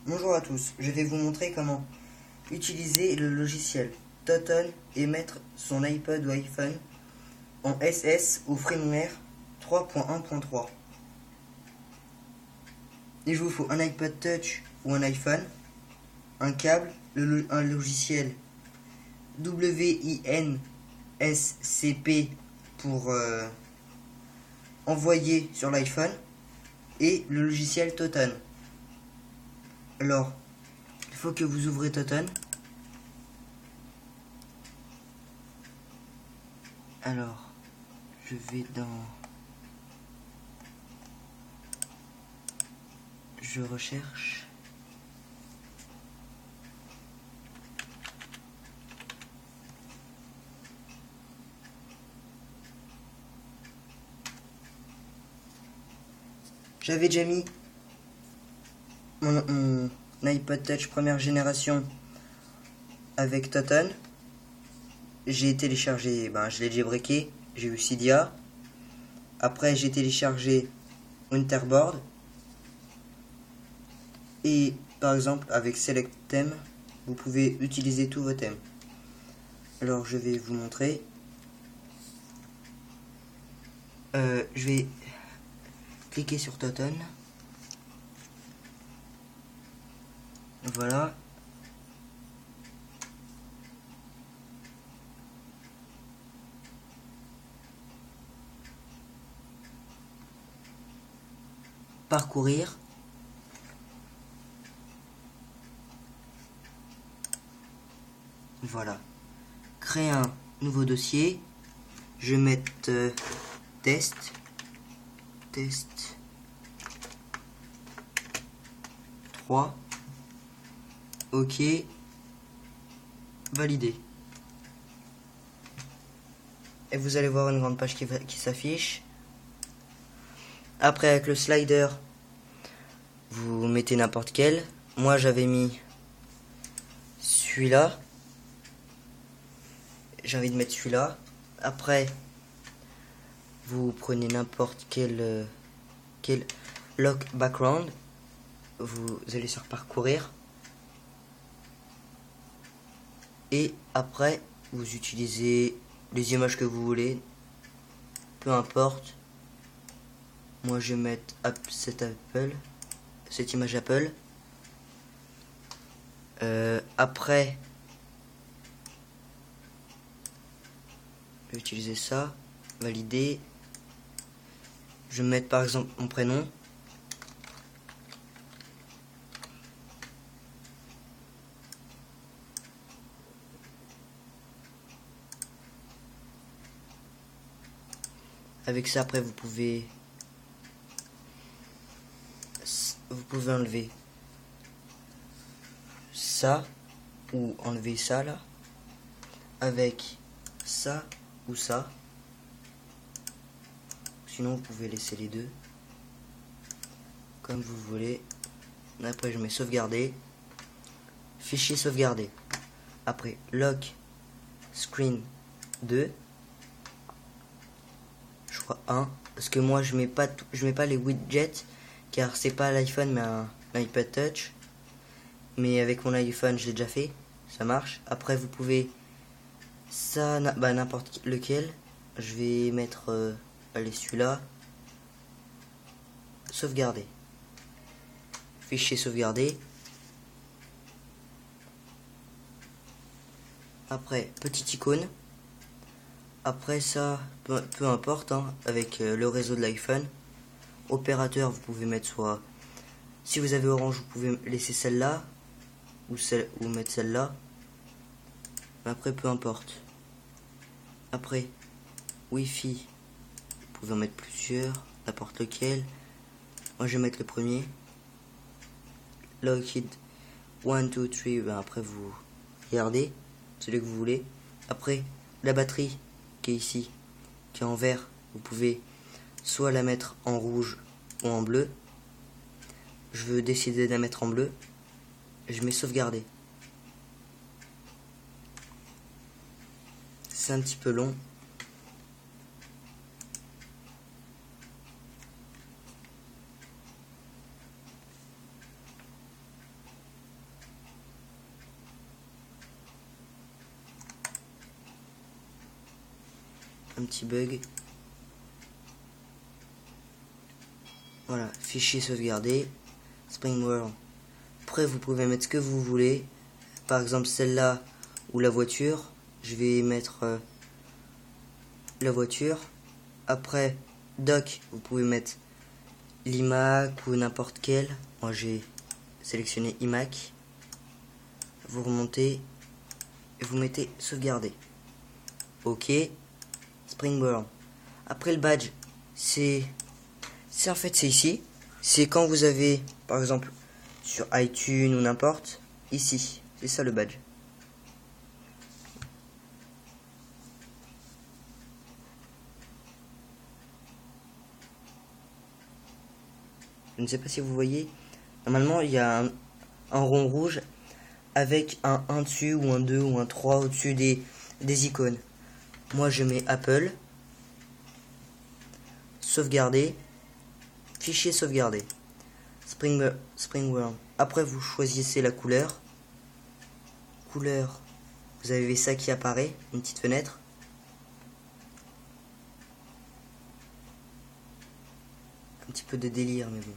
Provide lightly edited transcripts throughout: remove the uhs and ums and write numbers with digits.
Bonjour à tous, je vais vous montrer comment utiliser le logiciel Toton et mettre son iPod ou iPhone en SS ou firmware 3.1.3. Il vous faut un iPod Touch ou un iPhone, un câble, un logiciel WINSCP pour envoyer sur l'iPhone et le logiciel Toton. Alors, il faut que vous ouvrez Toton. Alors, je vais dans Je recherche. J'avais déjà mis mon iPod Touch première génération avec Toton. J'ai téléchargé, je l'ai jailbreaké, j'ai eu Cydia. Après j'ai téléchargé Winterboard. Et par exemple avec Select Theme, vous pouvez utiliser tous vos thèmes. Alors je vais vous montrer. Je vais cliquer sur Toton. Voilà. Parcourir. Voilà. Créer un nouveau dossier. Je vais mettre test. Test 3. OK. Valider. Et vous allez voir une grande page qui s'affiche. Après, avec le slider, vous mettez n'importe quel. Moi, j'avais mis celui-là. J'ai envie de mettre celui-là. Après, vous prenez n'importe quel lock background. Vous allez sur parcourir. Et après, vous utilisez les images que vous voulez. Peu importe. Moi, je vais mettre cette image Apple. Après, je vais utiliser ça. Valider. Je vais mettre par exemple mon prénom. Avec ça, après, vous pouvez enlever ça ou enlever ça là avec ça ou ça. Sinon, vous pouvez laisser les deux comme vous voulez. Après, je mets sauvegarder, fichier sauvegardé. Après, lock screen 2. Je crois 1 parce que moi je mets pas les widgets car c'est pas l'iPhone mais un iPod Touch, mais avec mon iPhone je l'ai déjà fait, ça marche. Après vous pouvez ça n'importe lequel. Je vais mettre allez celui-là. Sauvegarder, fichier sauvegardé. Après petite icône. Après ça, peu importe, hein, avec le réseau de l'iPhone. Opérateur, vous pouvez mettre soit... Si vous avez Orange, vous pouvez laisser celle-là. Ou mettre celle-là. Après, peu importe. Après, Wi-Fi. Vous pouvez en mettre plusieurs, n'importe lequel. Moi, je vais mettre le premier. Lockheed 1, 2, 3. Après, vous regardez celui que vous voulez. Après, la batterie qui est ici, qui est en vert, vous pouvez soit la mettre en rouge ou en bleu. Je veux décider de la mettre en bleu. Je mets sauvegarder. C'est un petit peu long. un petit bug. Voilà, fichier sauvegardé, Springworld. Après, vous pouvez mettre ce que vous voulez. Par exemple, celle-là ou la voiture. Je vais mettre la voiture. Après, doc, vous pouvez mettre l'iMac ou n'importe quel. Moi, j'ai sélectionné iMac. Vous remontez et vous mettez sauvegarder. OK. Springworld. Après, le badge, c'est en fait, c'est ici. C'est quand vous avez, par exemple, sur iTunes ou n'importe, ici. C'est ça le badge. Je ne sais pas si vous voyez. Normalement, il y a un rond rouge avec un 1 dessus ou un 2 ou un 3 au-dessus des icônes. Moi, je mets Apple. Sauvegarder. Fichier sauvegardé. Springworld. Après, vous choisissez la couleur. Couleur. Vous avez ça qui apparaît, une petite fenêtre. Un petit peu de délire, mais bon.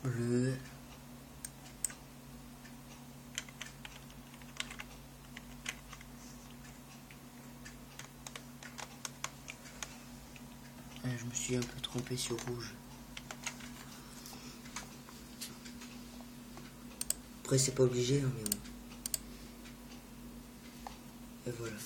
Bleu. Je me suis un peu trompé sur rouge. Après, c'est pas obligé, hein, mais bon. Et voilà.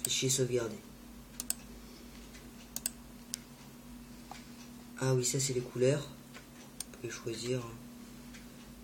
Fichier sauvegardé. Ah oui, ça c'est les couleurs. Vous pouvez choisir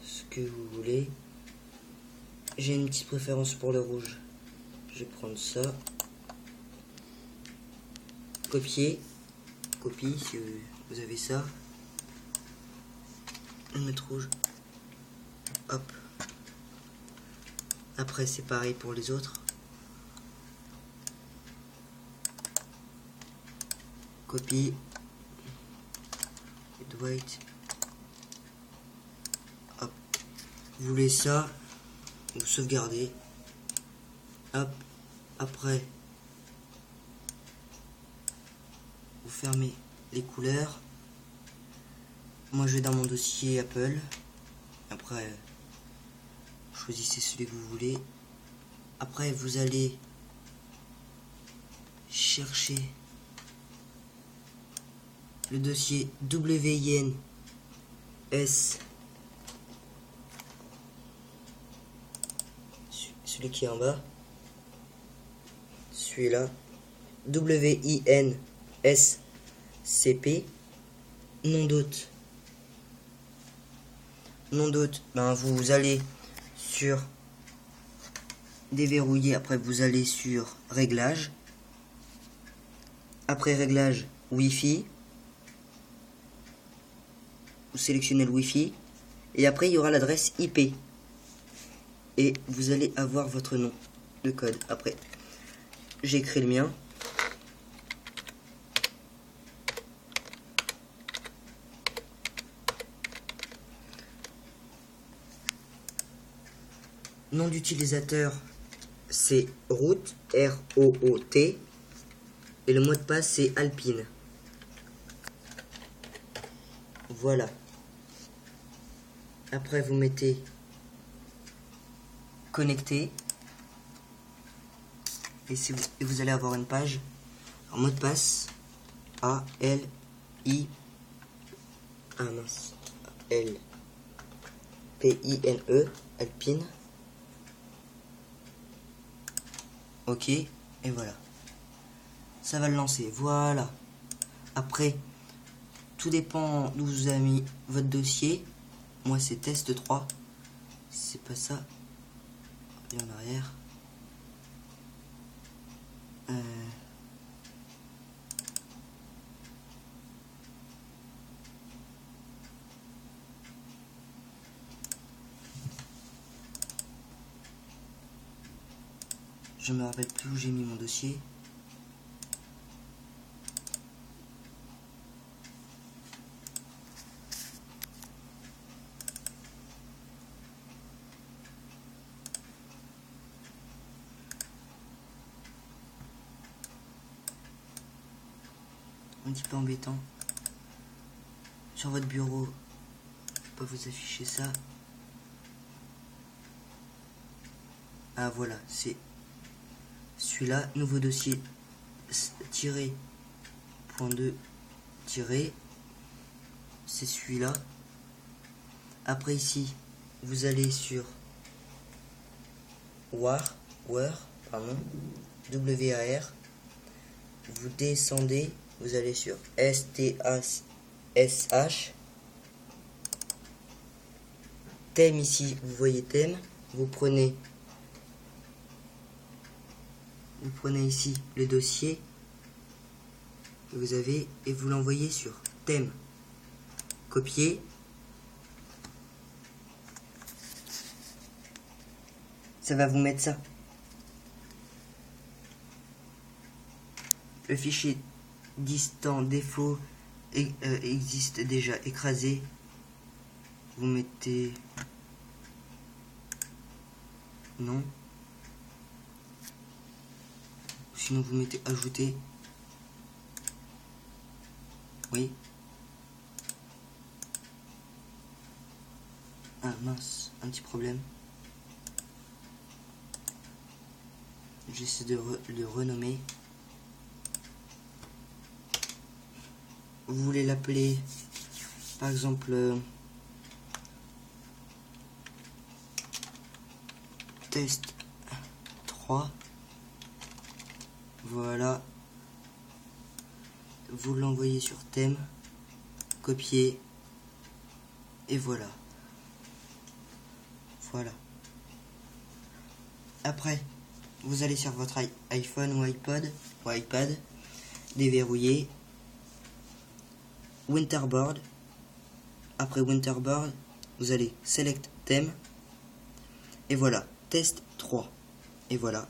ce que vous voulez. J'ai une petite préférence pour le rouge. Je vais prendre ça. Copier. Copie si vous avez ça. Mettre rouge. Hop. Après c'est pareil pour les autres. Copie. White. Hop. Vous voulez ça. Vous sauvegardez. Hop. Après. Vous fermez les couleurs. Moi je vais dans mon dossier Apple. Après, choisissez celui que vous voulez. Après, vous allez chercher le dossier WINS, celui qui est en bas, celui-là, WINSCP, nom d'hôte. Nom d'hôte, ben vous allez sur déverrouiller, après vous allez sur réglages. Après réglage Wi-Fi, vous sélectionnez le Wi-Fi et après il y aura l'adresse IP et vous allez avoir votre nom, le code. Après, j'ai écrit le mien. Nom d'utilisateur, c'est root, R-O-O-T. Et le mot de passe, c'est Alpine. Voilà. Après, vous mettez connecter. Et vous allez avoir une page. Alors, mot de passe, A-L-I. Ah mince. L-P-I-N-E. Alpine. OK. Et voilà. Ça va le lancer. Voilà. Après, tout dépend d'où vous avez mis votre dossier. Moi, c'est test 3. C'est pas ça. Et en arrière. Je me rappelle plus où j'ai mis mon dossier. Un petit peu embêtant. Sur votre bureau, pas vous afficher ça. Ah voilà, c'est celui-là, nouveau dossier tiré point 2 tiré, c'est celui-là. Après ici, vous allez sur WAR, pardon, WAR, vous descendez, vous allez sur STASH, thème ici, vous voyez thème, vous prenez ici le dossier que vous avez et vous l'envoyez sur thème, copier, ça va vous mettre ça. Le fichier distant défaut existe déjà écrasé. Vous mettez non. Sinon vous mettez ajouter. Oui. Ah mince, un petit problème. J'essaie de le renommer. Vous voulez l'appeler par exemple test 3. Voilà. Vous l'envoyez sur thème, copier et voilà. Voilà. Après, vous allez sur votre iPhone ou iPod ou iPad, déverrouiller, Winterboard. Après Winterboard, vous allez select thème et voilà, test 3 et voilà.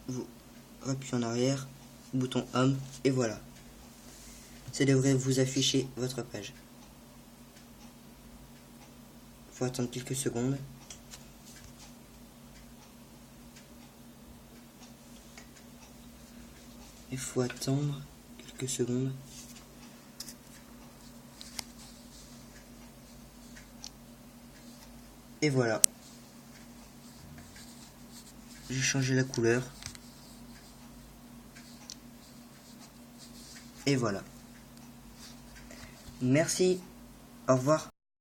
Vous appuyez en arrière, bouton Home et voilà. Ça devrait vous afficher votre page. Faut attendre quelques secondes. Il faut attendre quelques secondes. Et voilà. J'ai changé la couleur. Et voilà. Merci. Au revoir.